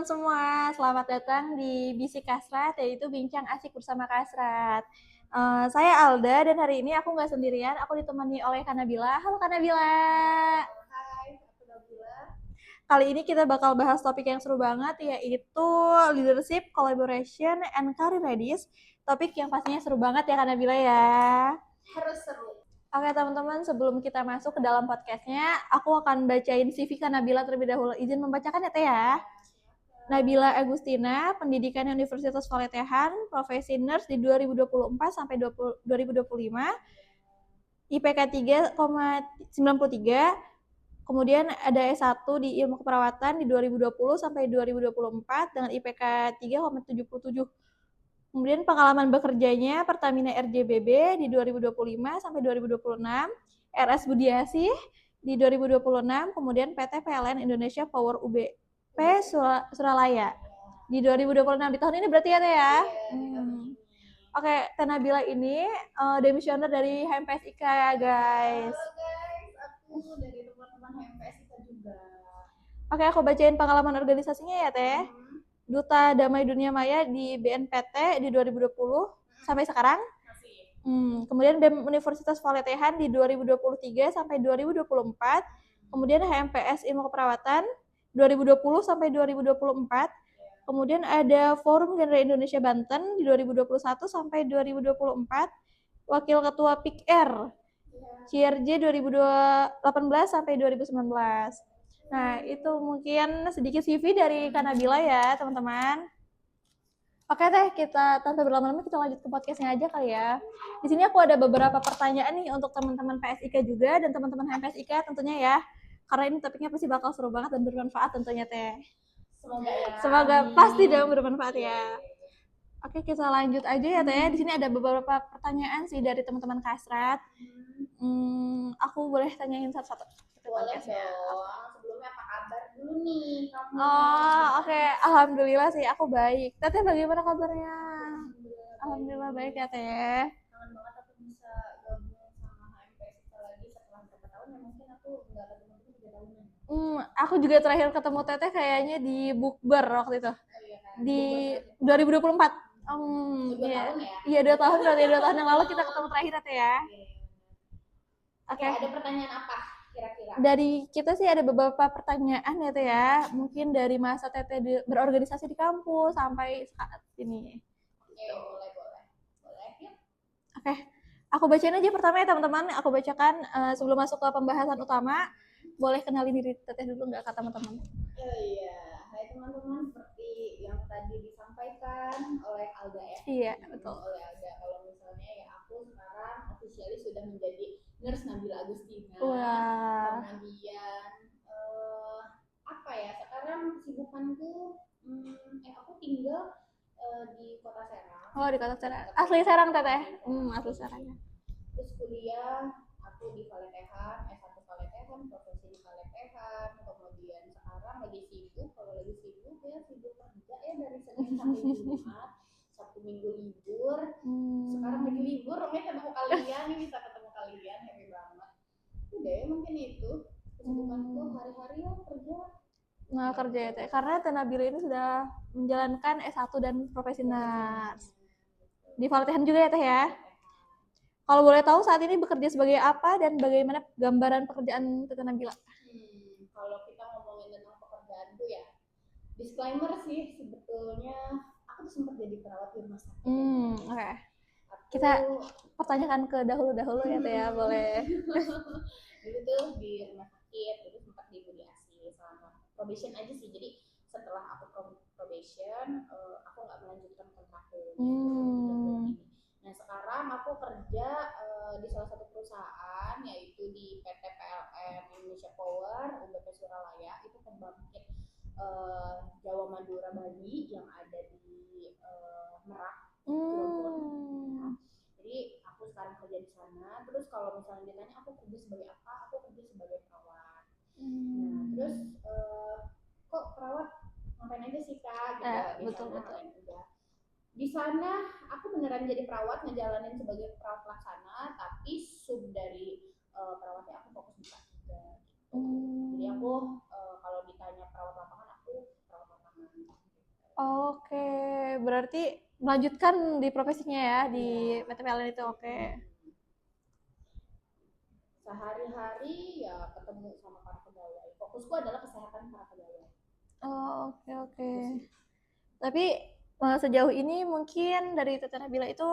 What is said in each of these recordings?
teman-teman semua, selamat datang di Bisik Kasrat, yaitu Bincang Asik bersama Kasrat. Saya Alda dan hari ini aku nggak sendirian, aku ditemani oleh Kanabila. Halo Kanabila. Hai, aku Nabila. Kali ini kita bakal bahas topik yang seru banget, yaitu leadership, collaboration, and career readiness. Topik yang pastinya seru banget ya Kanabila ya. Harus seru. Oke teman-teman, sebelum kita masuk ke dalam podcastnya, aku akan bacain CV Kanabila terlebih dahulu. Izin membacakan ya Teh ya. Nabila Agustina, pendidikan Universitas Valetehan, profesi nurse di 2024 sampai 2025, IPK 3,93, kemudian ada S1 di ilmu keperawatan di 2020 sampai 2024 dengan IPK 3,77. Kemudian pengalaman bekerjanya Pertamina RJBB di 2025 sampai 2026, RS Budiasih di 2026, kemudian PT PLN Indonesia Power UBP Suralaya di 2026. Di tahun ini berarti ya Teh ya? Oke, Teh Nabila ini demisioner dari HMPS IKA ya guys. Halo guys, aku dari teman-teman HMPS kita juga. Oke, aku bacain pengalaman organisasinya ya Teh. Duta Damai Dunia Maya di BNPT di 2020 sampai sekarang. Kemudian BEM Universitas Valetehan di 2023 sampai 2024. Kemudian HMPS Ilmu Keperawatan 2020 sampai 2024. Kemudian ada Forum Genre Indonesia Banten di 2021 sampai 2024. Wakil Ketua PIKR CRJ 2018 sampai 2019. Nah, itu mungkin sedikit CV dari Kanabila ya, teman-teman. Oke Teh, kita tanpa berlama-lama kita lanjut ke podcastnya aja kali ya. Di sini aku ada beberapa pertanyaan nih untuk teman-teman PSIK juga dan teman-teman HMPSIK tentunya ya. Karena ini topiknya pasti bakal seru banget dan bermanfaat tentunya Teh. Semoga ya. Semoga pasti dong bermanfaat ya. Oke, kita lanjut aja ya Teh. Di sini ada beberapa pertanyaan sih dari teman-teman Kasrat. Aku boleh tanyain satu-satu. Boleh dong. Sebelumnya apa kabar dulu nih kamu? Oh, oke. Alhamdulillah sih aku baik. Teteh bagaimana kabarnya? Alhamdulillah baik ya Teh. Kangen banget aku bisa gabung sama HMPS kita lagi setelah berapa tahun ya, mungkin aku nggak ketemu 3 tahunan. Aku juga terakhir ketemu Teteh kayaknya di Bukber waktu itu. Oh iya kan. Di 2024. 2 iya. tahun ya? Iya 2 tahun berarti 2 tahun yang lalu kita ketemu terakhir ya Teh ya. Oke, ada pertanyaan apa kira-kira? Dari kita sih ada beberapa pertanyaan ya Teh ya. Mungkin dari masa Teteh berorganisasi di kampus sampai saat ini. Oke, boleh. Yuk. Oke. Aku bacain aja pertama ya teman-teman. Aku bacakan sebelum masuk ke pembahasan utama. Boleh kenalin diri Teteh dulu nggak kata teman-teman? Iya, hai teman-teman, seperti yang tadi disampaikan oleh Alda ya. Iya, betul. Oleh Alda, kalau misalnya ya aku sekarang officially sudah menjadi nurse Nabila Agustina. Wah. Kemudian apa ya? Sekarang kesibukanku, aku tinggal di Kota Serang. Oh, di Kota Serang. Asli Serang Teteh. Asli Serang ya. Terus kuliah aku di Valetehan, S1 Valetehan, profesi di Valetehan, kemudian sekarang lagi sibuk, kalau lagi sibuk ya sibuk kerja ya dari Senin sampai Jumat, Sabtu Minggu libur. Sekarang lagi libur, makanya ketemu kalian, nih bisa ketemu kalian, happy banget. Udah ya mungkin itu kesibukanku hari-hari ya kerja. Nah, kerja ya Teh. Karena Teh Nabila ini sudah menjalankan S1 dan profesi nurse. Di Valetehan juga ya Teh ya. Kalau boleh tahu saat ini bekerja sebagai apa dan bagaimana gambaran pekerjaan Teteh Nabila? Kalau kita ngomongin tentang pekerjaanku ya, disclaimer sih sebetulnya aku tuh sempat jadi perawat di rumah sakit. Oke. Kita pertanyakan ke dahulu ya Teh ya, boleh. Dulu tuh di rumah sakit, dulu sempat di Budiasih selama probation aja sih. Jadi setelah aku probation, aku nggak melanjutkan kontrakku. Nah sekarang aku kerja di salah satu perusahaan, yaitu di PT PLN Indonesia Power UBP Suralaya, itu pembangkit Jawa Madura Bali yang ada di Merak, Cirebon. Jadi aku sekarang kerja di sana. Terus kalau misalnya ditanya aku kerja sebagai apa, aku kerja sebagai perawat. Nah terus kok perawat ngapain aja sih Kak? Gitu. Betul. Di sana aku beneran jadi perawat, ngejalanin sebagai perawat pelaksana, tapi sub dari perawatnya aku fokus buka juga. Jadi aku kalau ditanya perawat lapangan, aku perawat lapangan. Oke, berarti melanjutkan di profesinya ya di PT PLN itu. Oke. Sehari-hari ya ketemu sama para pegawai. Fokusku adalah kesehatan para pegawai. Oh, oke. Tapi sejauh ini mungkin dari Tete Nabila itu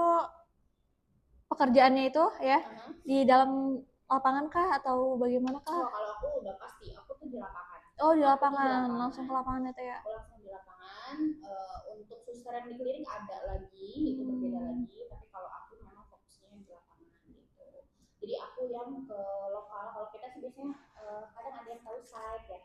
pekerjaannya itu ya di dalam lapangan kah atau bagaimana kah? Oh, kalau aku udah pasti, aku tuh di lapangan. Oh, di lapangan, langsung ke lapangan itu ya. Aku langsung di lapangan. Untuk suster yang di klinik ada lagi, itu berbeda lagi. Tapi kalau aku memang fokusnya di lapangan gitu. Jadi aku yang ke lokal. Kalau kita sih biasanya kadang ada yang tahu site ya.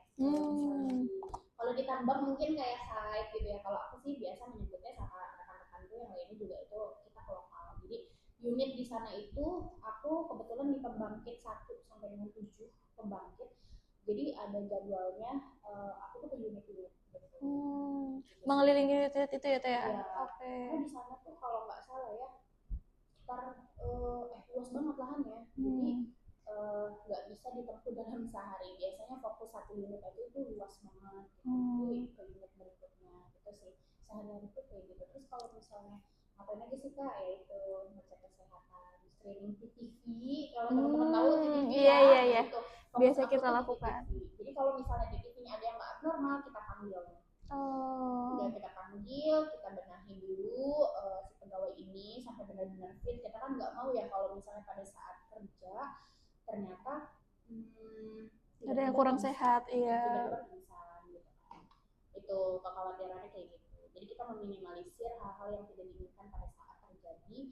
Kalau di tambang mungkin kayak site gitu ya. Kalau aku sih biasa menyebutnya sama rekan-rekanku yang lainnya juga itu kita ke lokal. Jadi unit di sana itu aku kebetulan di pembangkit 1 sampai dengan 7 pembangkit. Jadi ada jadwalnya, aku tuh ke unit-unit gitu. Mengelilingi unit itu ya, Teh? Iya. Oke. Nah, di sana tuh kalau nggak salah ya, sekitar luas banget lahannya. Jadi nggak bisa ditempuh dalam sehari. Biasanya fokus satu unit aja itu luas banget. Jadi ke unit berikutnya gitu sih. Sehari-hari itu kayak gitu. Terus kalau misalnya ngapain aja sih Kak? Ya itu ngecek kesehatan, screening PTV. Kalau teman-teman tahu PTV iya. Gitu. Biasa kita lakukan. Jadi kalau misalnya di PTV-nya ada yang nggak abnormal, kita panggil. Udah kita panggil, kita benahi dulu si pegawai ini sampai benar-benar fit. Kita kan nggak mau ya kalau misalnya pada saat kerja ternyata ada yang kurang sehat, iya. Tiba-tiba pingsan gitu kan. Itu kekhawatirannya kayak gitu. Jadi kita meminimalisir hal-hal yang tidak diinginkan pada saat terjadi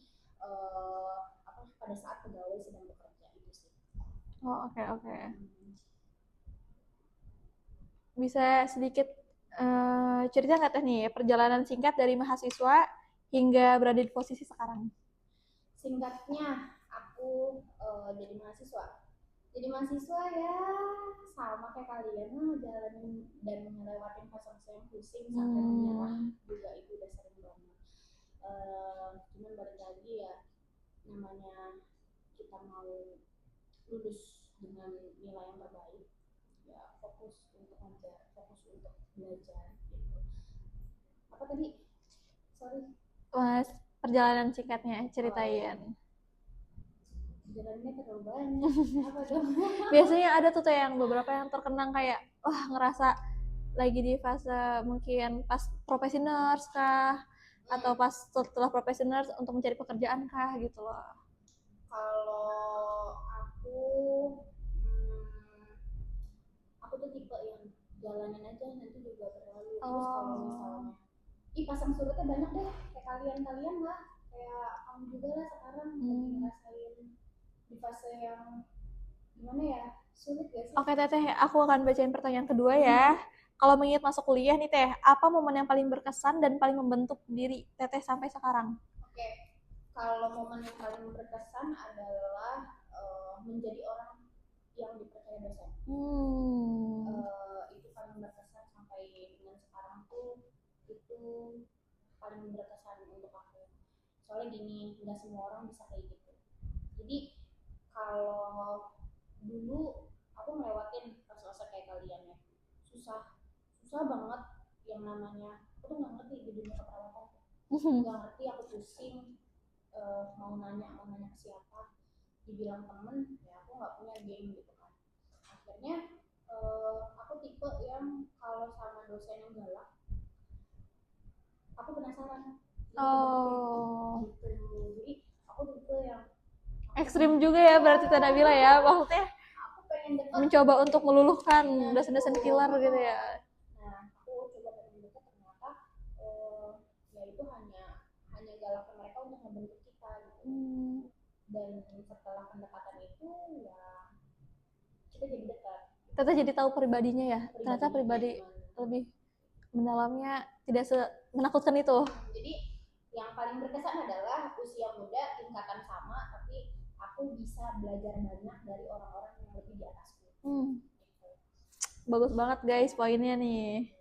pada saat pegawai sedang bekerja itu sih. Oh, oke. Bisa sedikit cerita nggak Teh nih perjalanan singkat dari mahasiswa hingga berada di posisi sekarang? Singkatnya, aku jadi mahasiswa. Jadi mahasiswa ya sama kayak kalian lah, jalanin dan ngelewatin fase-fase yang pusing sampai menyerah juga itu udah sering banget. Cuman balik lagi ya, namanya kita mau lulus dengan nilai yang terbaik, ya fokus untuk ngajar, fokus untuk belajar gitu. Apa tadi? Sorry. Mas, perjalanan singkatnya ceritain. Jalannya terlalu banyak. Apa dong? Biasanya ada tuh yang beberapa yang terkenang kayak ngerasa lagi di fase mungkin pas profesi nurse kah atau pas setelah profesi nurse untuk mencari pekerjaan kah gitu loh. Kalau aku tuh tipe yang jalanin aja nanti juga berlalu. Terus kalau misalnya pasang surutnya banyak deh kayak kalian lah, kayak kamu juga lah sekarang lagi ngerasain di fase yang gimana ya, sulit gak sih? Oke Teteh, aku akan bacain pertanyaan kedua ya. Kalau mengingat masuk kuliah nih Teh, apa momen yang paling berkesan dan paling membentuk diri Teteh sampai sekarang? Oke, kalau momen yang paling berkesan adalah menjadi orang yang dipercaya dosen. Itu paling berkesan sampai dengan sekarang tuh, itu paling berkesan untuk aku. Soalnya gini, nggak semua orang bisa kayak gitu. Jadi kalau dulu aku ngelewatin fase-fase kayak kalian ya, susah banget yang namanya, aku tuh nggak ngerti di dunia keperawatan, nggak ngerti, aku pusing, mau nanya ke siapa, dibilang temen ya aku nggak punya game gitu kan. Akhirnya aku tipe yang kalau sama dosen yang galak aku penasaran gitu. Jadi aku tipe yang ekstrim juga ya berarti Teh Nabila ya, maksudnya aku pengen deket, mencoba untuk meluluhkan dosen-dosen killer gitu ya. Nah aku coba pengen deket, ternyata ya itu hanya galakan mereka untuk membentuk kita gitu. Dan setelah pendekatan itu ya kita jadi dekat. Teteh jadi tahu pribadinya ya, ternyata pribadi lebih mendalamnya tidak menakutkan itu. Jadi yang paling berkesan adalah usia muda, tingkatan sama, tapi aku bisa belajar banyak dari orang-orang yang lebih di atasku. Bagus banget guys poinnya nih.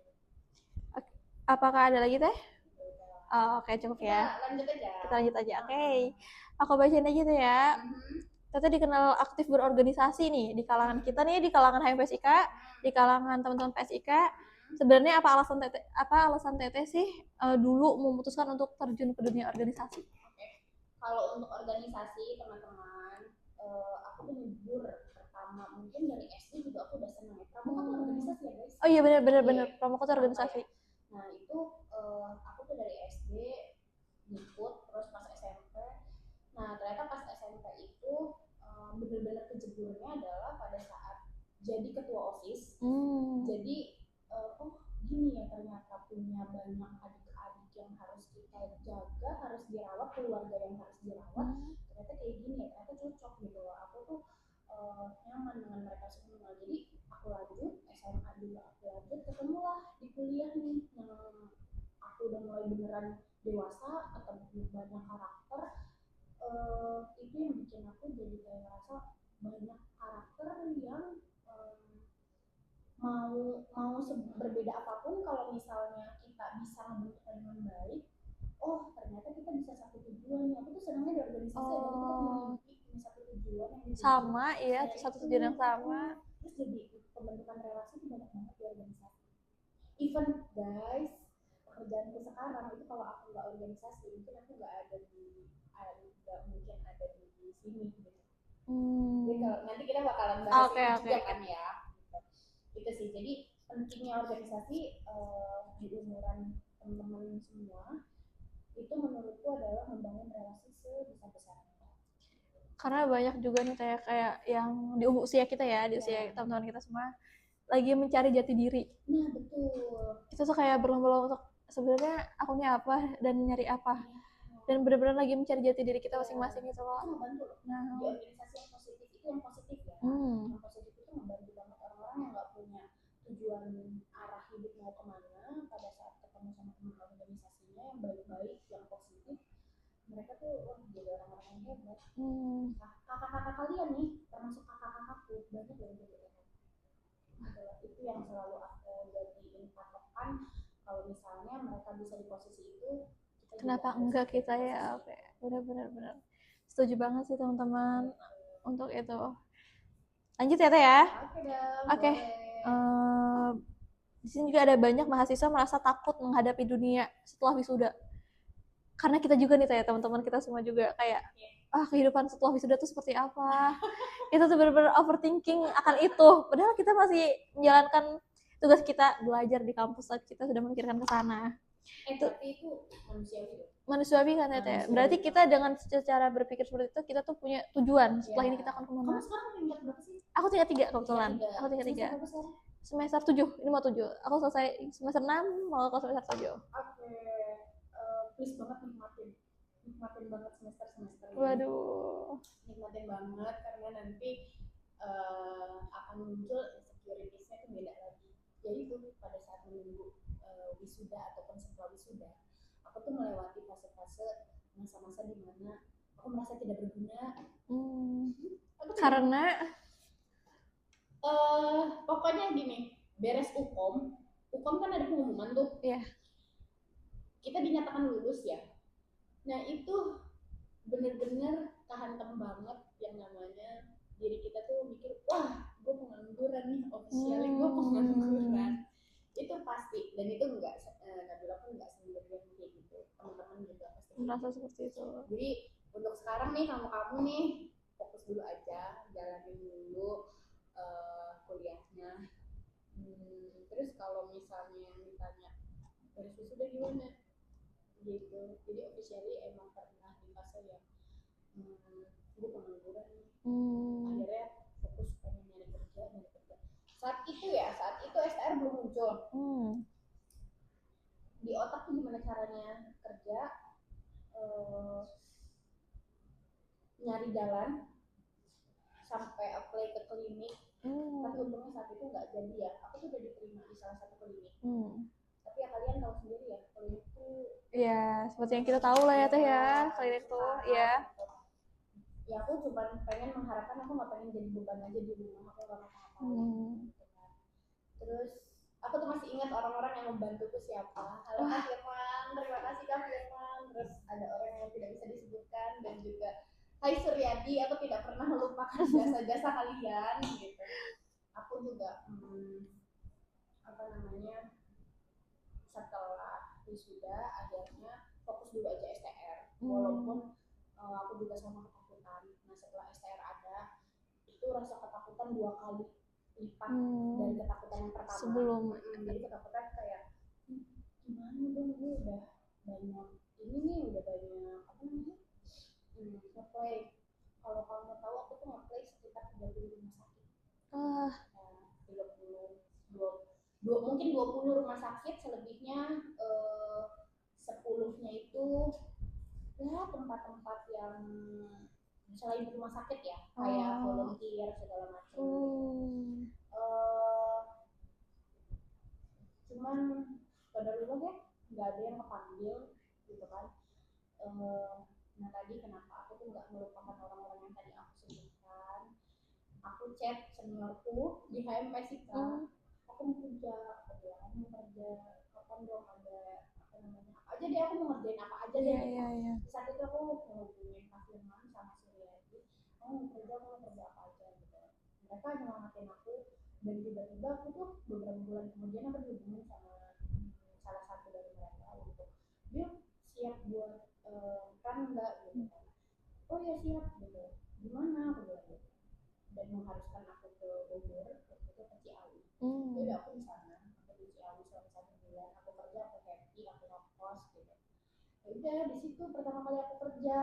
Apakah ada lagi Teh? Oh, oke, cukup ya. Kita lanjut aja. Oke. Aku bacain aja tuh ya. Teteh dikenal aktif berorganisasi nih di kalangan kita nih, di kalangan HMPSIK, di kalangan teman-teman PSIK. Sebenarnya apa alasan Teteh sih dulu memutuskan untuk terjun ke dunia organisasi? Oke. Kalau untuk organisasi teman-teman, aku tuh jujur pertama mungkin dari SD juga aku udah seneng ya. Pramuka tuh organisasi ya guys. Oh iya benar Iya, Pramuka tuh organisasi. ya. Nah itu aku tuh dari SD ngikut, terus pas SMP. Nah ternyata pas SMP itu bener-bener kejeburnya adalah pada saat jadi ketua OSIS. Jadi oh gini ya, ternyata punya banyak adik-adik yang harus kita jaga, harus dirawat, keluarga yang harus dirawat. Ternyata kayak gini ya, ternyata cocok gitu loh. Aku tuh nyaman dengan mereka semua. Jadi aku lanjut SMA dulu, aku lanjut ketemulah di kuliah nih yang aku udah mulai beneran dewasa, ketemu banyak karakter. Itu yang bikin aku jadi kayak ngerasa banyak karakter yang mau berbeda apapun, kalau misalnya kita bisa membentuknya dengan baik, oh ternyata kita bisa satu tujuan nih. Aku tuh senangnya di organisasi adalah kita punya mimpi, punya satu tujuan yang sama ya, satu tujuan yang sama. Terus jadi pembentukan relasi itu banyak banget di organisasi. Even guys, pekerjaanku sekarang itu kalau aku nggak organisasi mungkin aku nggak ada di nggak mungkin ada di sini gitu. Jadi kalau nanti kita bakalan bahas itu juga kan ya. Itu sih, jadi pentingnya organisasi di umuran teman-teman semua itu menurutku adalah membangun relasi sebesar-besarnya. Karena banyak juga nih kayak yang di usia kita ya, di usia teman-teman kita semua lagi mencari jati diri. Nah betul. Itu tuh kayak berlomba-lomba untuk sebenarnya akunya apa dan nyari apa. Dan benar-benar lagi mencari jati diri kita masing-masing gitu loh. Itu membantu loh. Nah, di organisasi yang positif itu yang positif ya. Yang positif itu membantu banget orang-orang yang nggak punya tujuan arah hidup mau kemana, pada saat ketemu sama teman organisasinya yang baik-baik, yang positif, mereka tuh wah jadi orang-orang yang hebat. Nah, kakak-kakak kalian nih, termasuk kakak-kakakku, banyak yang jadi hebat. Adalah itu yang selalu aku jadiin patokan, kalau misalnya mereka bisa di posisi itu, kenapa enggak kita ya? Oke, benar. Setuju banget sih teman-teman untuk itu. Lanjut ya Teh ya. Oke. Di sini juga ada banyak mahasiswa merasa takut menghadapi dunia setelah wisuda. Karena kita juga nih Teh, teman-teman kita semua juga kayak kehidupan setelah wisuda tuh seperti apa. Itu tuh benar-benar overthinking akan itu. Padahal kita masih menjalankan tugas kita, belajar di kampus, kita sudah memikirkan ke sana. Tapi itu manusiawi kan Teh. Berarti kita dengan secara berpikir seperti itu, kita tuh punya tujuan setelah ini kita akan kemana. Kamu sekarang tingkat berapa sih? Aku tingkat 3 kebetulan. Aku tingkat 3. Semester 7, ini mau 7. Aku selesai semester 6, mau ke semester 7. Oke. Please banget nikmatin banget semester-semester ini. Waduh. Nikmatin banget karena nanti akan muncul insecurity-nya tuh beda lagi. Jadi itu pada saat menunggu wisuda ataupun setelah wisuda, aku tuh melewati fase-fase masa-masa di mana aku merasa tidak berguna. Karena pokoknya gini, beres UKOM kan ada pengumuman tuh. Iya. Kita dinyatakan lulus ya. Nah itu bener-bener kehantam banget yang namanya diri kita tuh mikir, wah gue pengangguran nih, officially gue pengangguran. Itu pasti, dan itu enggak, Nabila pun enggak sendirian kayak gitu, teman-teman juga pasti merasa seperti itu. Jadi untuk sekarang nih kamu nih fokus dulu aja, jalanin dulu kuliahnya. Terus kalau misalnya ditanya dari wisuda gimana gitu, jadi officially emang pernah di fase yang gue pengangguran nih. Akhirnya fokus pengen nyari kerja. Saat itu STR belum muncul. Di otak tuh gimana caranya kerja, nyari jalan sampai apply ke klinik. Tapi untungnya saat itu nggak jadi ya. Aku tuh udah diterima di salah satu klinik. Tapi ya kalian tahu sendiri ya, klinik tuh ya seperti yang kita tahu lah ya Teh ya, klinik tuh ya. Ya aku cuma pengen mengharapkan, aku nggak pengen jadi beban aja di rumah, aku nggak mau Terus aku tuh masih ingat orang-orang yang membantuku siapa. Halo Kak Firman, terima kasih Kak Firman. Terus ada orang yang tidak bisa disebutkan, dan juga Hai Suryadi, aku tidak pernah melupakan jasa-jasa kalian gitu. Aku juga setelah wisuda akhirnya fokus dulu aja STR, walaupun aku juga sama ketakutan. Nah setelah STR ada, itu rasa ketakutan 2 kali lipat dari ketakutan yang pertama. Sebelum jadi ketakutan kayak gimana dong, ini udah banyak ini nih, udah banyak apa namanya ngeplay. Kalau kamu tahu aku tuh ngeplay sekitar 30 rumah sakit. 30 mungkin 20 rumah sakit, selebihnya 10-nya itu ya tempat-tempat yang selain rumah sakit ya, kayak volunteer segala macam. Cuman qadarullah ya, nggak ada yang kepanggil gitu kan. Nah tadi kenapa aku tuh nggak melupakan orang-orang yang tadi aku sebutkan. Aku chat seniorku di HMS Sika, aku mau kerja, aku mau kerja, kapan dong ada apa namanya, apa aja deh, aku mau ngerjain apa aja deh. Di saat itu aku menghubungin Kak Firman sama Suryadi, aku mau kerja apa aja gitu. Mereka nyemangatin aku, dan tiba-tiba aku tuh beberapa bulan kemudian aku dihubungin sama salah satu dari mereka gitu, dia siap buat kan enggak gitu kan. Oh ya siap gitu, gimana aku bilang gitu, dan mengharuskan aku ke Bogor, waktu itu ke Ciawi. Udah aku di sana, aku di Ciawi selama 1 bulan, aku kerja, aku happy, aku ngekos gitu. Ya udah di situ pertama kali aku kerja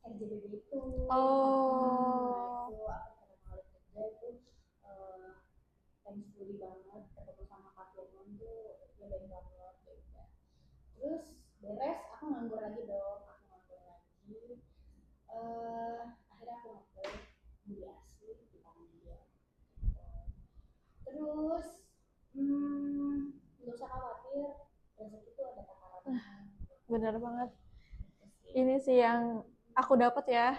RJBD itu. Nah itu aku pertama kali kerja itu thankfully banget ketemu sama Kak Firman tuh, dia baik banget ya udah. Terus beres aku nganggur lagi dong, akhirnya aku nganggur beli asli dipanggil. Terus nggak usah khawatir, rezeki itu ada takarannya. Benar banget. Ini sih yang aku dapat ya,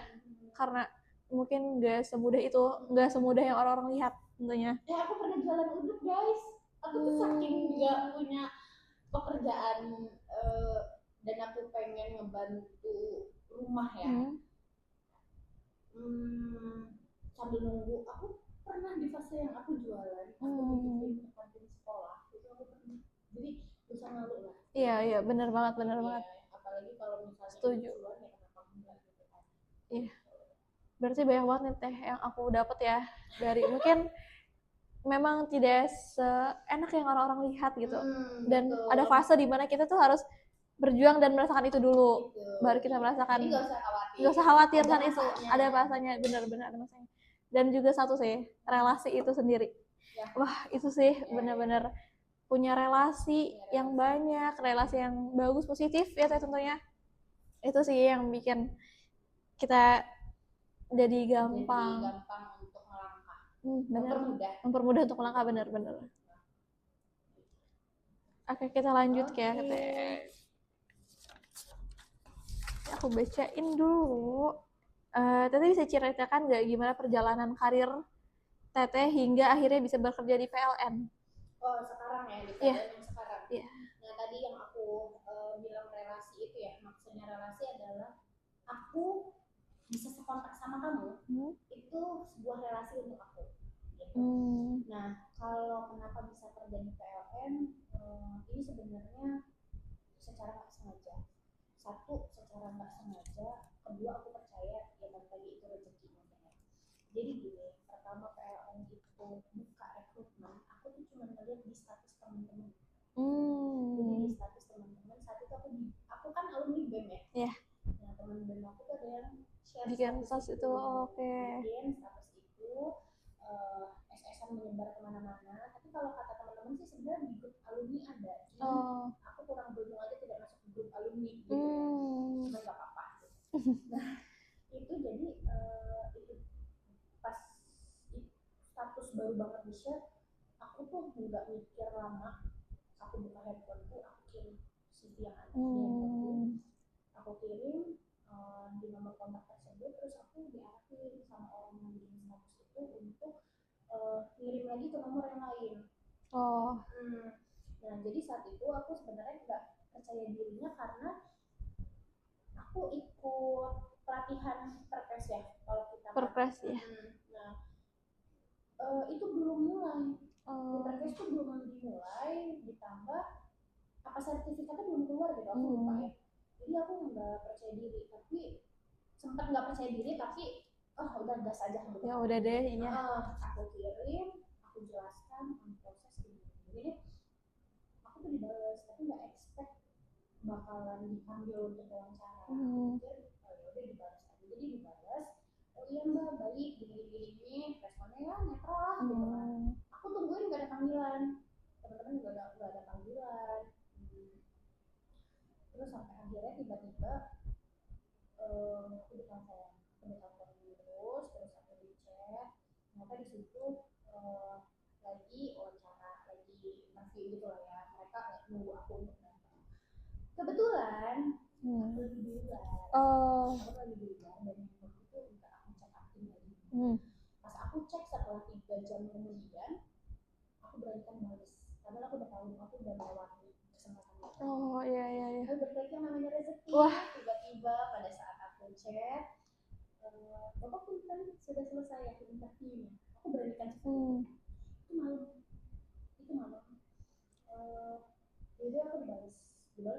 karena mungkin nggak semudah itu, nggak semudah yang orang-orang lihat tentunya. Aku pernah jualan uduk guys, aku tuh saking nggak punya pekerjaan dan aku pengen ngebantu rumah ya. Sambil nunggu, aku pernah di fase yang aku jualan, aku bikin kantin sekolah, itu aku pernah. Jadi bisa malu lah. Iya benar banget. Apalagi kalau misalnya setuju jualan ya kenapa enggak gitu kan. Iya, berarti banyak banget nih teh yang aku dapat ya, dari mungkin memang tidak seenak yang orang-orang lihat gitu. Dan betul. ada fase di mana kita tuh harus berjuang dan merasakan itu dulu, baru kita merasakan. Jadi nggak usah khawatir ada kan itu ada rasanya, benar-benar ada masanya. Dan juga satu sih, relasi itu sendiri ya. Wah itu sih benar-benar punya relasi yang banyak, relasi yang bagus, positif ya tentunya. Itu sih yang bikin kita jadi gampang untuk melangkah, mempermudah untuk melangkah, benar-benar. Oke, kita lanjut ya Teteh. Aku bacain dulu. Teteh bisa ceritakan nggak gimana perjalanan karir Teteh hingga akhirnya bisa bekerja di PLN? Oh sekarang ya, di PLN yang sekarang. Nah tadi yang aku bilang relasi itu ya, maksudnya relasi adalah aku bisa sekontak sama kamu, itu sebuah relasi untuk aku gitu. Nah kalau kenapa bisa kerja di PLN, ini sebenarnya secara nggak sengaja. Satu, secara nggak sengaja. Kedua, aku percaya ya tadi itu rezeki ya. Jadi gini, pertama PLN itu buka rekrutmen, aku tuh cuma ngeliat di status teman-teman. Jadi di status teman-teman saat itu aku kan alumni BEM ya. Yeah. Nah teman BEM aku tuh ada yang share bikin status itu. Bikin status itu, SS-an menyebar kemana-mana. Tapi kalau kata teman-teman sih sebenarnya di grup alumni ada. Aku kurang beruntung aja tidak masuk ke grup alumni gitu ya. Cuma nggak apa-apa. Nah itu jadi itu pas status baru banget di share, aku tuh nggak mikir lama, aku buka handphone tuh, aku kirim CV yang ada di handphone, aku kirim di nomor kontak tersebut, terus aku diarahin sama orang yang bikin status itu untuk ngirim lagi ke nomor yang lain. Nah jadi saat itu aku sebenarnya nggak percaya dirinya karena aku ikut pelatihan perpres ya, kalau kita perpres ya. Nah itu belum mulai, perpres itu belum dimulai, ditambah apa sertifikatnya belum keluar gitu, aku lupa ya. Jadi aku nggak percaya diri, tapi sempat nggak percaya diri, tapi udah gas aja gitu. Ya udah deh, iya. Aku kirim, aku jelaskan proses gini. Aku tuh dibalas, tapi nggak expect bakalan dipanggil untuk wawancara. Pikir ya udah dibalas aja, jadi dibalas. Oh iya mbak, baik, gini, responnya ya netral lah gitu kan. Aku tungguin nggak ada panggilan, teman-teman nggak ada panggilan. Terus sampai akhirnya tiba-tiba aku ditelepon terus aku di chat, ternyata di situ lagi wawancara, lagi interview gitu lah ya, mereka nunggu aku untuk datang. Kebetulan aku lagi di luar, aku lagi di luar dan handphone itu nggak aku cek aktif lagi. Pas aku cek setelah 3 jam kemudian, aku beranikan balas karena aku udah tahu aku udah melewati kesempatan itu. Iya. Berarti yang namanya rezeki. Wah. Tiba-tiba pada saat aku chat, Bapak punten sudah selesai aku interviewnya. Aku beranikan itu malam. Jadi aku dibalas cuma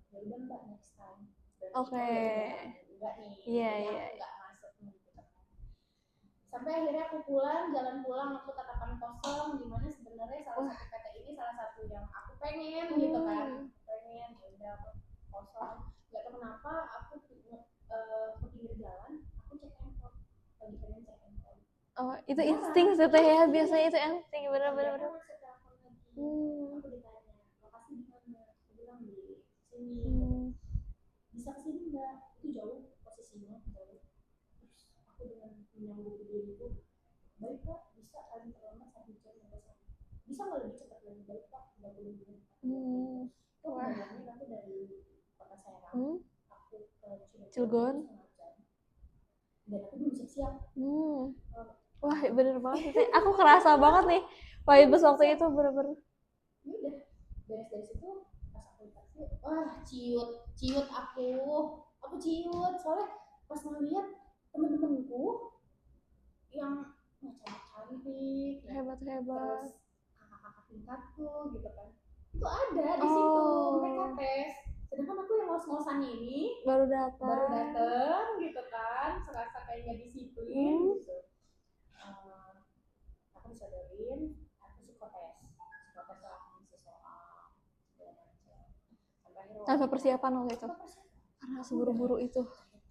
ya udah mbak, next time. Oke. Enggak nih. Iya. Enggak masuk nih gitu. Sampai akhirnya aku jalan pulang aku tatapan kosong, dimana sebenarnya salah satu PT ini salah satu yang aku pengen gitu kan. Pengen ya udah aku kosong. Enggak tahu kenapa aku ke pinggir jalan, aku cek handphone. Lagi pengen cek handphone. Itu insting sih teh ya, biasanya itu insting, bener-bener. Aku ditanya, lokasi di mana? Aku bilang di sini. Bisa ke sini enggak? Itu jauh posisinya, jauh. Terus aku dengan menyambut diriku, baik pak, bisa paling terlambat 1 jam sampai sana. Bisa nggak lebih cepat lagi? Baik pak, 30 menit. Itu perjalanannya nanti dari kota Serang, aku ke Cilegon. Dan aku belum siap-siap. Wah, bener banget sih. Aku kerasa banget nih vibes waktu itu, bener-bener. Udah, beres dari situ, pas aku taksi, wah ciut aku ciut, soalnya pas ngeliat temen-temenku yang cantik, Hebat. terus kakak-kakak tingkatku gitu kan, itu ada di situ, mereka tes. Sedangkan aku yang ngos-ngosan ini baru datang gitu kan, serasa kayak nggak disiplin gitu. Aku disodorin, aku psikotes lah, ngisi soal segala macam. Sampai akhirnya tanpa persiapan waktu itu, karena seburu-buru itu.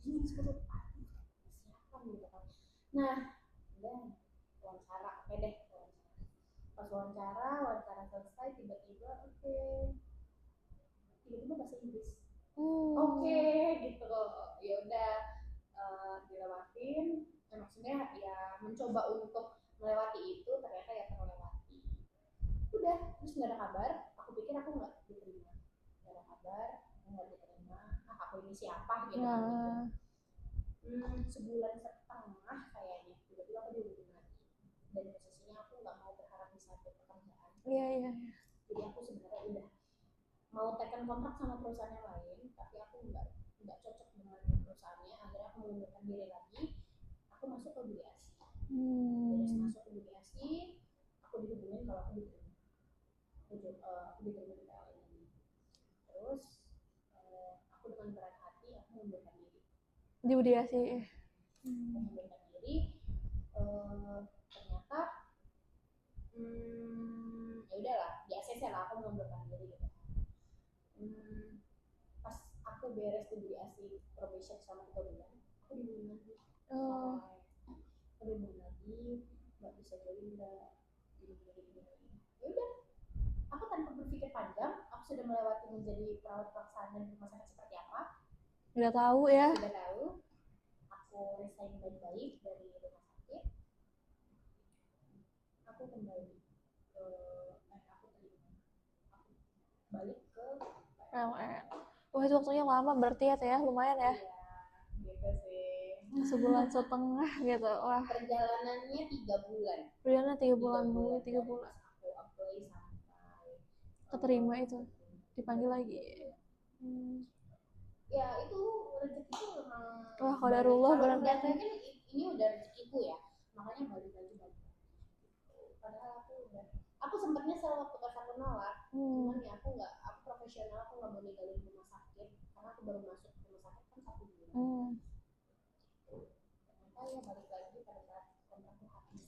Persiapan gitu kan. Nah, udah wawancara, oke deh. Pas wawancara selesai, tiba-tiba bahasa Inggris. Oke, gitu. Ya udah, dilewatin. Maksudnya ya mencoba untuk melewati itu, ternyata ya terlewati. Udah, terus nggak ada kabar. Aku pikir aku nggak diterima. Nggak ada kabar, nggak diterima. Aku ini siapa gitu. Sebulan setengah kayaknya, tiba-tiba aku dihubungin lagi. Dan posisinya aku nggak mau berharap di satu pekerjaan. Iya. Jadi aku sebenarnya udah mau tekan kontrak sama perusahaan yang lain, tapi aku nggak cocok dengan perusahaannya. Akhirnya aku mengundurkan diri lagi. Aku masuk ke BDASI. Masuk ke BDASI, aku dihubungin kalau aku diterima. Aku diterima di PLN ini. Terus aku dengan berat hati aku mengundurkan diri. Di BDASI. Mengundurkan diri. Ternyata ya udahlah, di ACC lah aku mengundurkan diri gitu. Pas aku beres di BDASI probation selama 3 bulan, aku dihubungin lagi. Aku dihubungin lagi, nggak bisa join nggak, gini. Ya udah, aku tanpa berpikir panjang, aku sudah melewati menjadi perawat pelaksana di rumah sakit seperti apa. Sudah tahu ya. Sudah tahu. Aku resign baik-baik dari rumah sakit. Aku kembali ke aku balik ke PLN. Wah, itu waktunya lama berarti ya, lumayan ya. Iya, gitu sih. Sebulan setengah gitu. Wah. Perjalanannya 3 bulan. Perjalanannya 3 bulan dulu, 3 bulan. Aku apply sampai keterima itu, dipanggil lagi. Ya itu rezekiku memang. Wah, qadarullah berarti. Mungkin ini udah rezekiku ya, makanya balik lagi. Padahal aku sempatnya waktu pas aku nolak, cuman ya aku profesional aku nggak mau ninggalin rumah sakit karena aku baru masuk rumah sakit kan 1 bulan. Ternyata ya balik lagi pada saat kontraknya habis.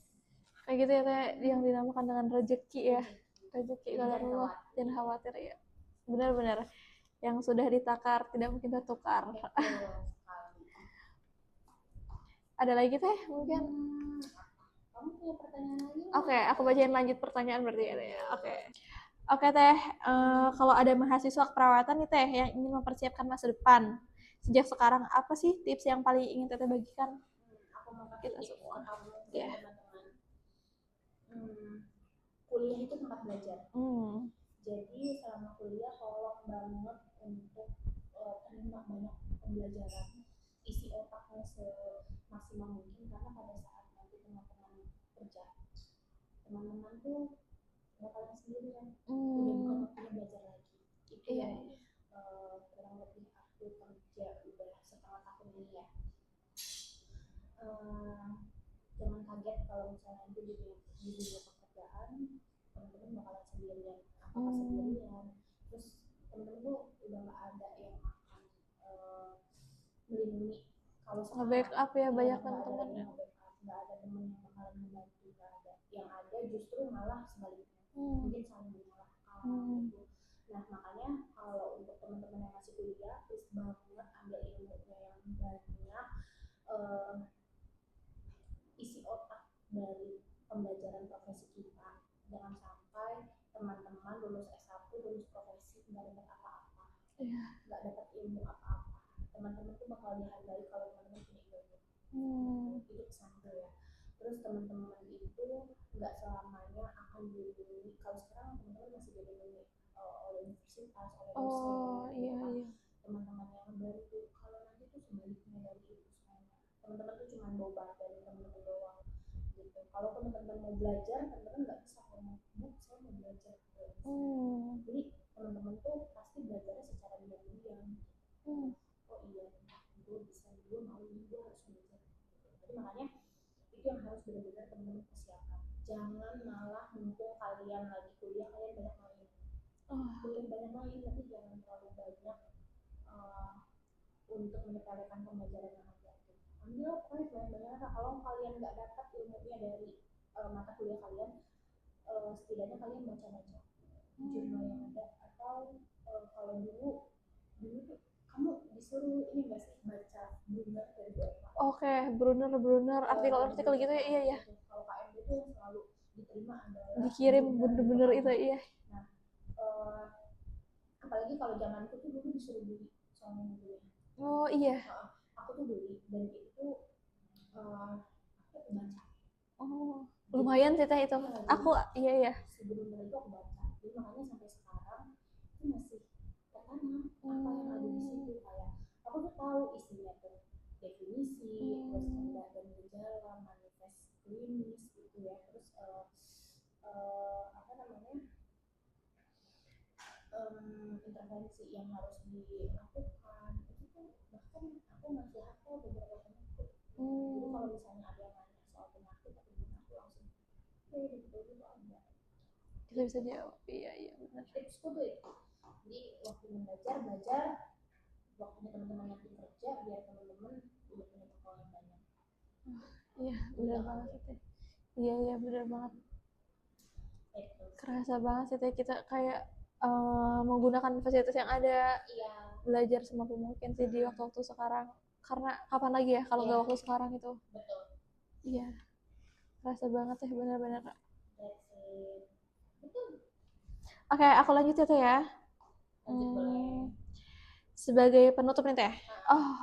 Kayak gitu ya teh, yang dinamakan dengan rezeki ya. Rezeki qadarullah, jangan khawatir ya. Benar-benar yang sudah ditakar tidak mungkin tertukar. Ada lagi teh mungkin? Kamu punya pertanyaan lagi? Oke, aku bacain lanjut pertanyaan berarti ya teh. Oke teh, kalau ada mahasiswa keperawatan nih teh yang ingin mempersiapkan masa depan, sejak sekarang apa sih tips yang paling ingin teteh bagikan? Aku mau kasih Kita tips semua. ke kamu Ya. teman-teman. Kuliah itu tempat belajar. Jadi selama kuliah tolong banget untuk terima banyak pembelajaran, isi otaknya semaksimal mungkin karena pada saat nanti teman-teman kerja, teman-teman tuh bakalan sendirian, udah bukan waktunya belajar lagi. Itu yang kurang lebih aku kerja udah setengah tahun ini ya. Jangan kaget kalau misalnya nanti di dunia pekerjaan teman-teman bakalan sendirian, apakah sendirian, terus teman-teman tuh udah nggak ada yang akan melindungi. Kalau sekarang Backup ya, banyak teman-teman yang nggak ada teman yang bakalan membantu, nggak ada. Yang ada justru malah sebaliknya, mungkin saling menyalahkan gitu. Nah makanya kalau untuk teman-teman yang masih kuliah, please banget ambil ilmunya yang banyak, isi otak dari pembelajaran profesi kita. Jangan sampai teman-teman lulus S1, lulus profesi nggak dapat apa-apa, nggak dapat ilmu apa-apa. Teman-teman tuh bakal dihargai kalau teman-teman punya ilmu. Itu pesanku ya. Terus teman-teman itu nggak selamanya akan dilindungi. Kalau sekarang teman-teman masih dilindungi oleh universitas, oleh dosen. Iya. Teman-teman yang baru tuh kalau nanti tuh sebaliknya dari itu semuanya. Teman-teman tuh cuma bawa dari teman-teman doang gitu. Kalau teman-teman mau belajar, teman-teman nggak bisa ngomong, Bu, saya mau belajar. Jadi teman-teman tuh pasti belajarnya secara diam-diam. Oh iya, gue bisa, gue mau, gue harus belajar. Jadi makanya itu yang harus benar-benar teman-teman persiapkan. Jangan malah mumpung kalian lagi kuliah, kalian banyak main. Boleh banyak main, tapi jangan terlalu banyak untuk menyepelekan pembelajaran yang ada. Ambil banyak-banyak. Kalau kalian nggak dapat ilmunya dari mata kuliah kalian, setidaknya kalian baca-baca jurnal yang ada, atau kalau dulu tuh kamu disuruh ini nggak sih baca Brunner dari BMA. Oke, Brunner artikel gitu ya. Iya. Kalau KMD itu yang selalu diterima adalah dikirim bener-bener itu iya. Nah, apalagi kalau zamanku tuh dulu disuruh beli soalnya dulu. Oh iya. Aku tuh beli dan itu aku baca. Oh, lumayan sih teh itu. Aku iya. Sebelumnya itu aku baca. Jadi makanya sampai sekarang itu masih tertanam apa yang ada di situ. Kayak aku tuh tahu isinya tuh definisi, terus tanda dan gejala, manifest klinis gitu ya. Terus apa namanya, intervensi yang harus dilakukan. Itu tuh bahkan aku masih hafal beberapa penyakit. Jadi kalau misalnya ada yang nanya soal penyakit, aku langsung itu ada. Kita bisa jawab. Iya benar. Tipsku tuh itu. Jadi waktu belajar, waktunya teman-teman yang kerja, biar teman-teman udah punya bekal yang banyak. Iya, benar banget sih. Iya, benar banget. Kerasa banget sih teh kita kayak menggunakan fasilitas yang ada. Iya. Belajar semampu mungkin sih di waktu-waktu sekarang. Karena kapan lagi ya kalau nggak waktu sekarang itu. Betul. Iya. Kerasa banget sih benar-benar. Oke, aku lanjut ya teh ya. Sebagai penutup nih teh.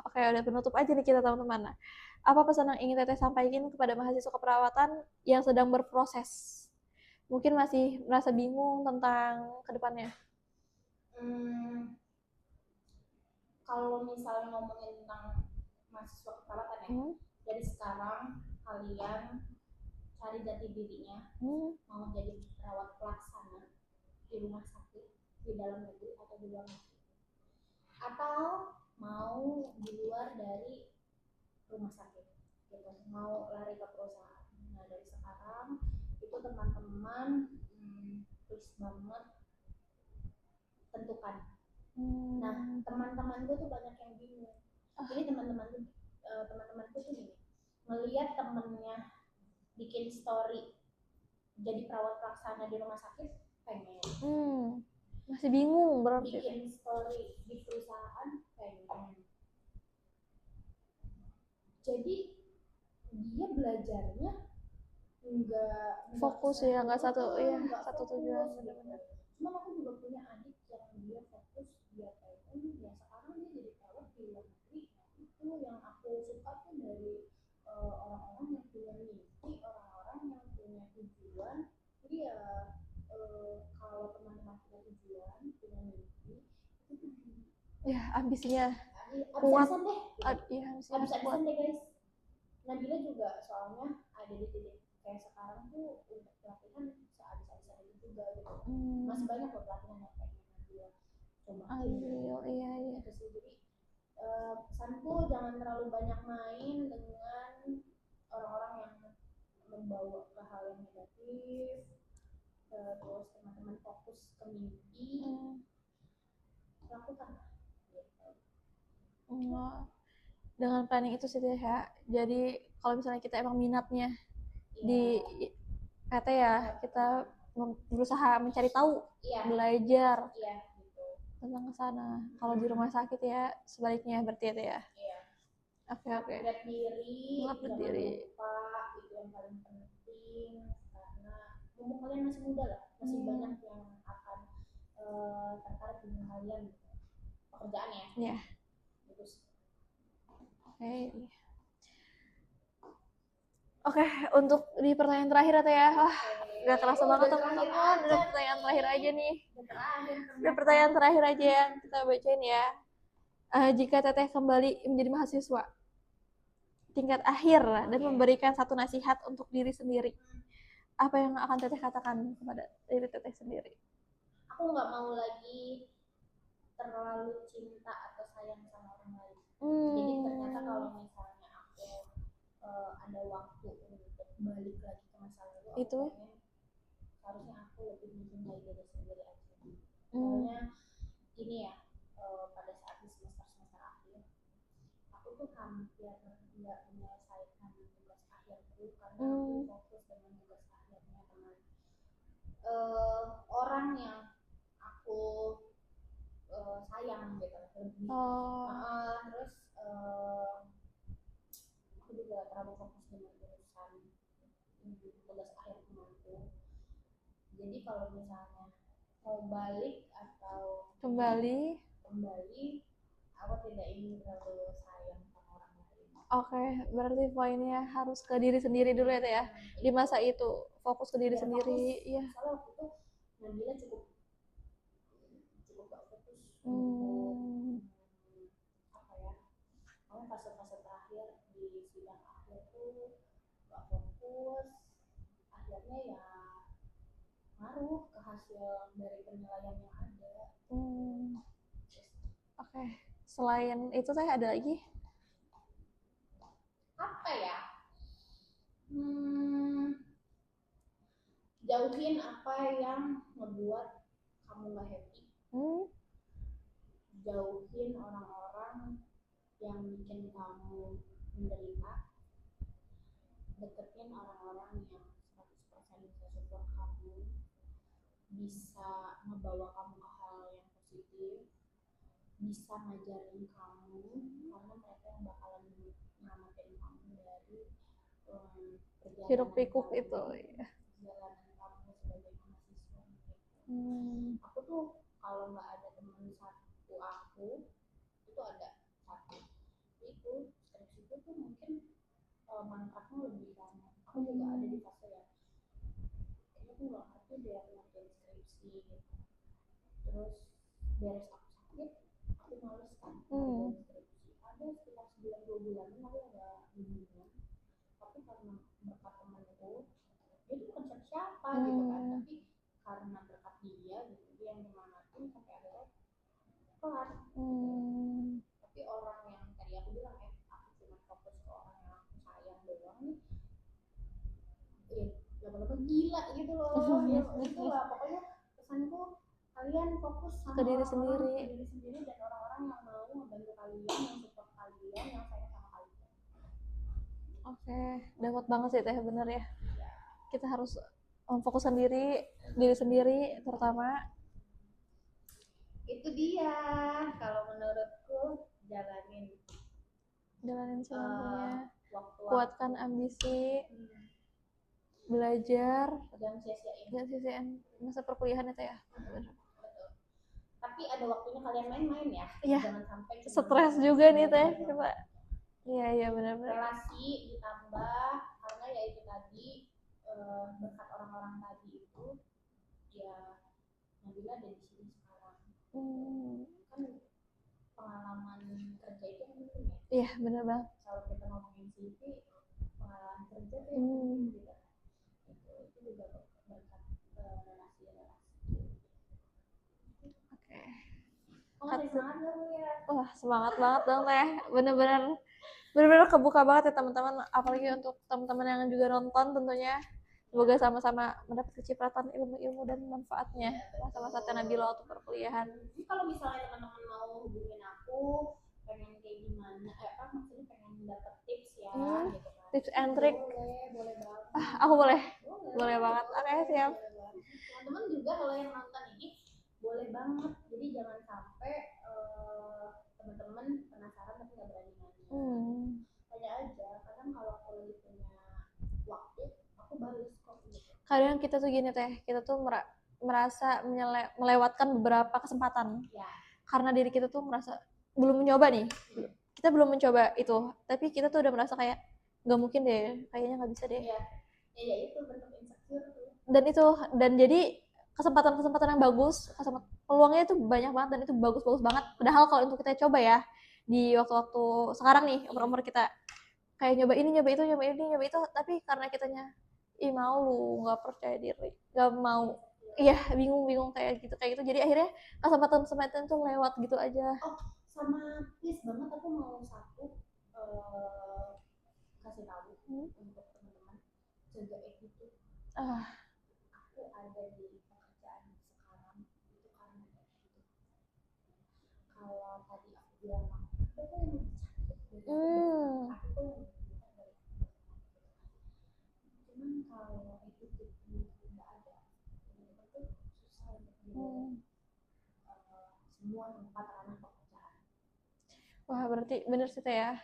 Oke, udah penutup aja nih kita teman-teman. Apa pesan yang ingin teteh sampaikan kepada mahasiswa keperawatan yang sedang berproses? Mungkin masih merasa bingung tentang kedepannya. Kalau misalnya ngomongin tentang mahasiswa keperawatan ya, dari sekarang kalian cari jati dirinya, mau jadi perawat pelaksana di rumah sakit di dalam negeri atau di luar negeri, atau mau di luar dari rumah sakit gitu, mau lari ke perusahaan. Nah dari sekarang itu teman-teman please banget tentukan. Nah, teman-temanku tuh banyak yang bingung. Jadi teman-temanku tuh gini, melihat temennya bikin story jadi perawat pelaksana di rumah sakit, pengen. Masih bingung berarti. Bikin story di perusahaan, pengen. Jadi dia belajarnya nggak fokus ya, nggak satu tujuan, benar-benar. Cuma aku juga punya adik yang dia fokus, dia pengen, ya sekarang dia jadi perawat di luar negeri. Itu yang aku suka tuh dari orang-orang yang punya mimpi, orang-orang yang punya tujuan. Jadi ya kalau teman-teman punya tujuan, punya mimpi, itu ya ambisinya kuat deh. Habis-habisan deh guys. Nabila juga soalnya ada di titik kayak sekarang tuh untuk pelatihan sehabis-habisan itu juga gitu. Masih banyak loh pelatihan yang pengen Nabila coba iya. Itu sih, jadi pesanku jangan terlalu banyak main dengan orang-orang yang membawa ke hal yang negatif. Terus teman-teman fokus ke mimpi, lakukan dengan planning itu sih ya. Jadi kalau misalnya kita emang minatnya di PT ya, kita berusaha mencari tahu, belajar tentang kesana. Kalau di rumah sakit ya sebaliknya berarti ya. Oke. Berat diri, jangan lupa, itu yang paling penting, karena mumpung kalian masih muda lah, masih banyak yang akan tertarik dengan kalian pekerjaan ya. Iya. Oke, untuk di pertanyaan terakhir ya. Wah, gak kerasa banget teman-teman. Udah pertanyaan terakhir aja nih. Udah pertanyaan terakhir aja yang kita bacain ya. Jika Teteh kembali menjadi mahasiswa tingkat akhir dan memberikan satu nasihat untuk diri sendiri, apa yang akan Teteh katakan kepada diri Teteh sendiri? Aku nggak mau lagi terlalu cinta atau sayang sama orang lain. Jadi ternyata kalau misalnya aku ada waktu untuk balik lagi ke masa lalu, itu harusnya aku lebih mencintai diri sendiri aja. Soalnya ini ya, pada saat di semester akhir, aku tuh hampir nggak menyelesaikan tugas akhirku karena aku fokus dengan tugas akhirnya dengan orang yang aku sayang gitu lebih. Terus aku juga terlalu fokus dengan urusan tugas akhir temanku. Jadi kalau misalnya mau balik atau kembali, aku tidak ingin terlalu sayang sama orang lain. Oke, berarti poinnya harus ke diri sendiri dulu ya. Di masa itu fokus ke diri sendiri. Iya. Soalnya waktu itu Nabila cukup gak fokus apa ya, karena fase-fase terakhir di sidang akhir tuh gak fokus, akhirnya ya ngaruh ke hasil dari penilaian yang ada. Oke. Selain itu saya ada lagi apa ya, jauhin apa yang membuat kamu gak happy. Jauhin orang-orang yang bikin kamu menderita. Deketin orang-orang yang 100% bisa support kamu, bisa membawa kamu ke hal yang positif, bisa ngajarin kamu, karena mereka yang bakalan nyelamatin kamu dari hiruk pikuk itu ya. Perjalanan kamu sebagai mahasiswa gitu. Aku tuh kalau nggak ada teman satu aku itu ada satu itu skripsi itu tuh mungkin manfaatnya lebih lama. Aku juga ada di fase yang kayaknya aku nggak ngerti deh aku ngerjain skripsi gitu. Terus beres aku sakit, aku males kan skripsi. Ada sekitar 9-2 bulan aku ada bimbingan, tapi karena berkat temanku, dia tuh bukan siapa gitu kan, tapi karena berkat dia gitu, dia yang nyemangatin sampai akhirnya kelar. Tapi orang yang tadi aku bilang aku cuma fokus ke orang yang aku sayang doang nih, lama-lama gila gitu loh. Ya itulah pokoknya pesanku, kalian fokus sama ke diri orang-orang, sendiri. ke diri sendiri dan orang-orang yang mau membantu kalian, yang support kalian, yang sayang sama kalian. Oke, dapat banget sih Teh, bener ya. Kita harus memfokuskan diri sendiri terutama. Itu dia kalau menurutku jalanin Semampunya, waktu kuatkan ambisi, belajar, jangan sia-siain. dan sisian masa perkuliahan itu ya. Betul. Tapi ada waktunya kalian main-main ya. Iya. Jangan sampai Stres juga nih Teh, coba. Iya benar-benar. Relasi ditambah karena ya itu tadi berkat orang-orang tadi itu ya Nabila ada di sini sekarang. Kan pengalaman kerja itu yang penting ya. Iya benar banget. Kalau kita ngomongin CV, pengalaman kerja tuh yang penting gitu. Itu juga berkat relasi-relasi. Oke. Wah, semangat banget dong Teh. Bener-bener kebuka banget ya teman-teman, apalagi untuk teman-teman yang juga nonton tentunya. Semoga sama-sama mendapat kecipratan ilmu-ilmu dan manfaatnya masa-masa Teh Nabila waktu perkuliahan. Kalau misalnya teman-teman mau hubungin aku, pengen kayak gimana, maksudnya pengen dapat tips ya, gitu kan. Tips and trick. Boleh banget. Aku boleh banget. Oke, siap. Teman-teman juga kalau yang nonton ini boleh banget. Jadi jangan sampai teman-teman penasaran tapi nggak berani nanya. Tanya aja. Kadang kalau aku lagi punya waktu, aku balas kok. Kadang kita tuh gini Teh, kita tuh merasa melewatkan beberapa kesempatan. Ya. Karena diri kita tuh merasa belum mencoba nih. Kita belum mencoba itu, tapi kita tuh udah merasa kayak nggak mungkin deh, kayaknya nggak bisa deh. Ya itu bentuk insecure tuh. Dan jadi kesempatan-kesempatan yang bagus, peluangnya itu banyak banget dan itu bagus-bagus banget. Padahal kalau untuk kita coba ya di waktu-waktu sekarang nih, umur-umur kita kayak nyoba ini, nyoba itu, tapi karena kitanya malu, nggak percaya diri, nggak mau, bingung kayak gitu. Jadi akhirnya kesempatan tuh lewat gitu aja. Sama please banget aku mau satu kasih tahu untuk teman-teman, jaga attitude. Aku ada di pekerjaan sekarang itu karena attitude. Kalau tadi aku bilang aku yang cuman kalau attitude nggak ada, itu susah untuk semua tempat ranah pekerjaan. Wah, berarti bener sih ya.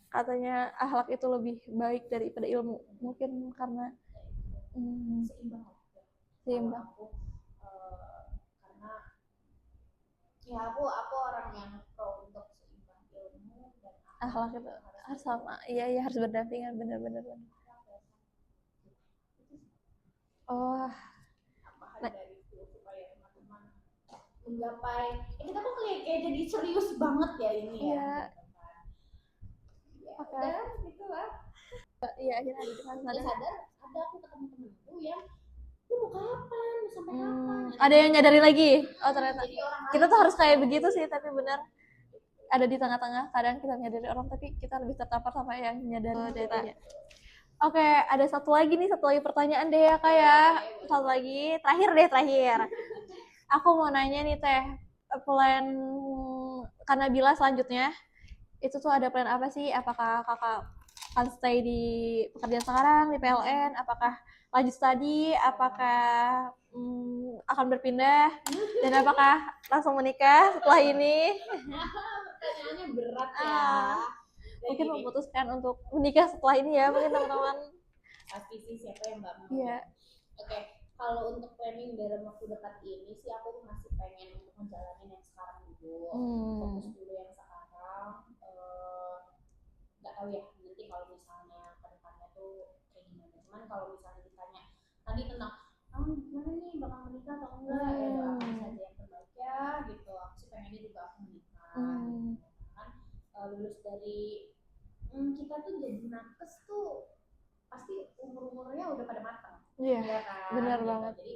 Katanya akhlak itu lebih baik daripada ilmu. Mungkin karena seimbang. Karena ya aku orang yang pro untuk seimbang ilmu dan akhlak itu harus sama. Iya harus berdampingan, benar-benar. Dari itu supaya teman-teman menggapai kita tuh kayak jadi serius banget ya ini ya. Oke. Gitu lah. Iya akhirnya sadar ada aku ketemu temenku yang lu mau kapan, mau sampai kapan? Ada yang nyadari lagi. Ternyata kita tuh harus kayak begitu sih, tapi benar ada di tengah-tengah. Kadang kita menyadari orang tapi kita lebih tertapar sama yang nyadari datanya. Oke, ada satu lagi pertanyaan deh ya Kak ya. Satu lagi, terakhir. Aku mau nanya nih Teh, plan Kak Nabila selanjutnya itu tuh ada plan apa sih? Apakah Kakak akan stay di pekerjaan sekarang di PLN? Apakah lanjut studi? Apakah akan berpindah? Dan apakah langsung menikah setelah ini? Pertanyaannya berat ya. Mungkin memutuskan untuk menikah setelah ini ya, mungkin teman-teman. Pasti sih siapa yang nggak mau. Iya. Oke, kalau untuk planning dalam waktu dekat ini sih aku masih pengen untuk menjalani yang sekarang dulu. Fokus dulu yang sekarang. Nggak tahu ya nanti kalau misalnya ke depannya tuh kayak gimana. Cuman kalau misalnya ditanya tadi tentang gimana nih bakal menikah atau enggak, ya doakan saja yang terbaik ya gitu. Aku sih pengennya juga aku menikah. Kan lulus dari kita tuh jadi nakes tuh pasti umurnya udah pada matang. Iya, kan? Benar banget. Jadi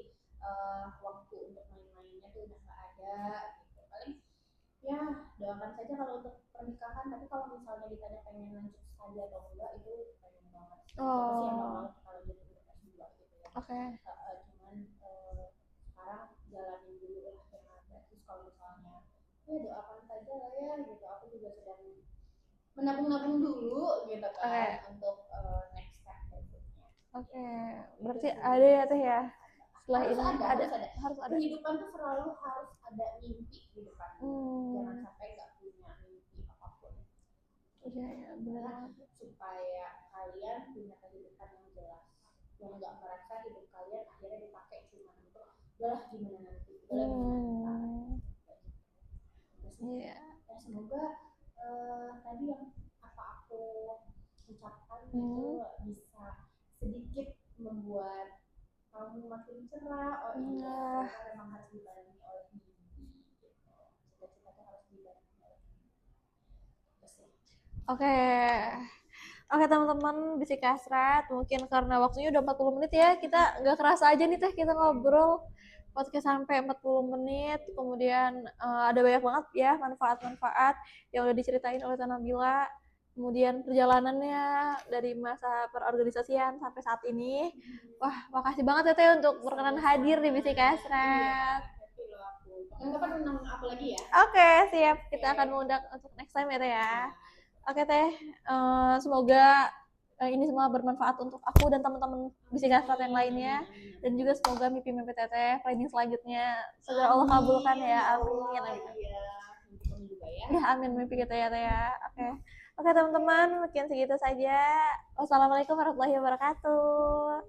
waktu untuk main-mainnya tuh udah nggak ada gitu. Paling ya doakan saja kalau untuk pernikahan. Tapi kalau misalnya ditanya pengen lanjut studi atau enggak, itu pengen banget. Siapa sih yang nggak mau kita lanjut untuk S2 gitu ya. Cuman sekarang jalanin dulu lah yang kalau misalnya ya doakan saja lah ya gitu, aku juga sedang menabung-nabung dulu gitu kan untuk next step berikutnya. Oke, berarti ada ya teh ya. Setelah Harus ini harus ada. Kehidupan tuh selalu harus ada mimpi di depan. Jangan sampai nggak punya mimpi apapun. Iya, benar. Supaya kalian punya kehidupan yang jelas, yang nggak merasa hidup kalian akhirnya dipakai cuma untuk udahlah gimana nanti, Iya. Ya, semoga tadi yang apa aku ucapkan itu bisa sedikit membuat kamu makin cerah. Oh iya, memang harus dibarengi oleh mimpi gitu. Cita-cita itu harus dibarengi oleh mimpi. Oke teman-teman, Bisik Hasrat, mungkin karena waktunya udah 40 menit ya, kita nggak kerasa aja nih teh kita ngobrol podcast sampai 40 menit, kemudian ada banyak banget ya manfaat-manfaat yang udah diceritain oleh Nabila, kemudian perjalanannya dari masa perorganisasian sampai saat ini. Wah, makasih banget ya teh untuk berkenan hadir di Bisik Hasrat. Kapan undang aku lagi ya? Oke, siap. Kita akan mengundang untuk next time ya teh ya. Oke teh, semoga ini semua bermanfaat untuk aku dan teman-teman Bisik Hasrat yang lainnya, dan juga semoga mimpi-mimpi teteh planning selanjutnya segera Allah kabulkan ya, amin. Ya, amin mimpi kita ya teh ya. Oke teman-teman, mungkin segitu saja. Wassalamualaikum warahmatullahi wabarakatuh.